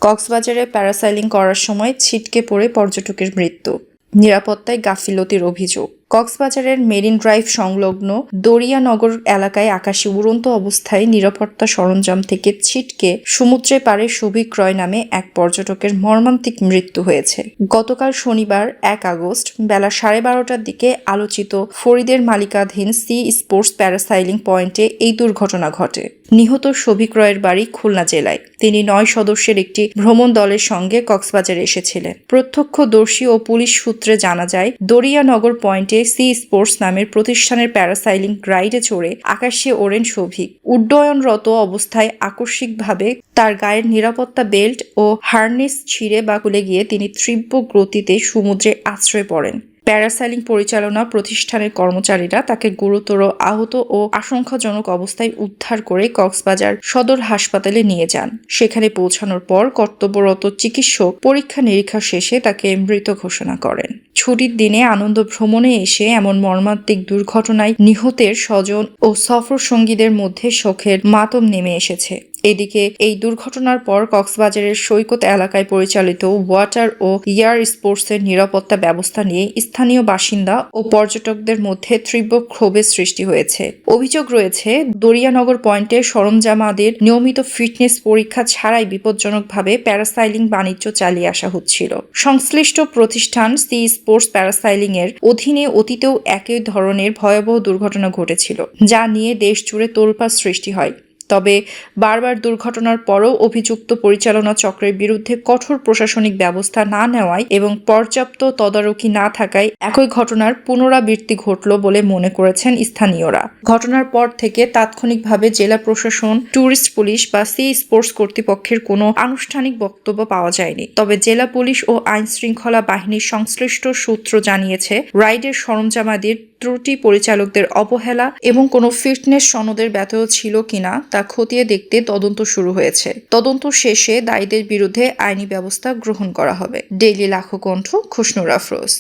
কক্সবাজারে প্যারাসাইলিং করার সময় ছিটকে পড়ে পর্যটকের মৃত্যু, নিরাপত্তায় গাফিলতির অভিযোগ। কক্সবাজারের মেরিন ড্রাইভ সংলগ্ন দরিয়ানগর এলাকায় আকাশে উড়ন্ত অবস্থায় নিরাপত্তা সরঞ্জাম থেকে ছিটকে সমুদ্রে পাড়ে সবিক্রয় নামে এক পর্যটকের মর্মান্তিক মৃত্যু হয়েছে। গতকাল শনিবার 1 আগস্ট বেলা 12:30টার দিকে আলোচিত ফরিদের মালিকাধীন সি স্পোর্টস প্যারাসাইলিং পয়েন্টে এই দুর্ঘটনা ঘটে। নিহত সবিক্রয়ের বাড়ি খুলনা জেলায়। তিনি 9 সদস্যের একটি ভ্রমণ দলের সঙ্গে কক্সবাজারে এসেছিলেন। প্রত্যক্ষদর্শী ও পুলিশ সূত্রে জানা যায়, দরিয়ানগর পয়েন্টে সি স্পোর্টস নামের প্রতিষ্ঠানের প্যারাসাইলিং রাইডে চড়ে আকাশে ওড়েন শোভিক। উড্ডয়নরত অবস্থায় আকস্মিকভাবে তার গায়ের নিরাপত্তা বেল্ট ও হার্নেস ছিঁড়ে বা খুলে গিয়ে তিনি তীব্র গতিতে সমুদ্রে আশ্রয় পড়েন। প্যারাসাইলিং পরিচালনা প্রতিষ্ঠানের কর্মচারীরা তাকে গুরুতর আহত ও আশঙ্কাজনক অবস্থায় উদ্ধার করে কক্সবাজার সদর হাসপাতালে নিয়ে যান। সেখানে পৌঁছানোর পর কর্তব্যরত চিকিৎসক পরীক্ষা নিরীক্ষা শেষে তাকে মৃত ঘোষণা করেন। ছুটির দিনে আনন্দ ভ্রমণে এসে এমন মর্মান্তিক দুর্ঘটনায় নিহতের স্বজন ও সফর সঙ্গীদের মধ্যে শোকের মাতম নেমে এসেছে। এদিকে এই দুর্ঘটনার পর কক্সবাজারের সৈকত এলাকায় পরিচালিত ওয়াটার ও এয়ার স্পোর্টসের নিরাপত্তা ব্যবস্থা নিয়ে স্থানীয় বাসিন্দা ও পর্যটকদের মধ্যে তীব্র ক্ষোভের সৃষ্টি হয়েছে। অভিযোগ রয়েছে, দরিয়ানগর পয়েন্টে সরঞ্জামাদির নিয়মিত ফিটনেস পরীক্ষা ছাড়াই বিপজ্জনকভাবে প্যারাসাইলিং বাণিজ্য চালিয়ে আসা হচ্ছিল। সংশ্লিষ্ট প্রতিষ্ঠান সি স্পোর্টস প্যারাসাইলিং এর অধীনে অতীতেও একই ধরনের ভয়াবহ দুর্ঘটনা ঘটেছিল, যা নিয়ে দেশ জুড়ে তোলপাড় সৃষ্টি হয়। তবে বারবার দুর্ঘটনার পরও অভিযুক্ত পরিচালনা চক্রের বিরুদ্ধে কঠোর প্রশাসনিক ব্যবস্থা না নেওয়ায় এবং পর্যাপ্ত তদারকি না থাকায় একই ঘটনার পুনরাবৃত্তি ঘটল বলে মনে করেছেন স্থানীয়রা। ঘটনার পর থেকে তাৎক্ষণিকভাবে জেলা প্রশাসন, ট্যুরিস্ট পুলিশ বা সি স্পোর্টস কর্তৃপক্ষের কোনো আনুষ্ঠানিক বক্তব্য পাওয়া যায়নি। তবে জেলা পুলিশ ও আইন শৃঙ্খলা বাহিনীর সংশ্লিষ্ট সূত্র জানিয়েছে, রাইডের সরঞ্জামাদির ত্রুটি, পরিচালকদের অবহেলা এবং কোনো ফিটনেস সনদের ব্যত্যয় ছিল কিনা তা খতিয়ে দেখতে তদন্ত শুরু হয়েছে। তদন্ত শেষে দায়ীদের বিরুদ্ধে আইনি ব্যবস্থা গ্রহণ করা হবে। ডেইলি লাখো কণ্ঠ, খুশনুর আফরোজ।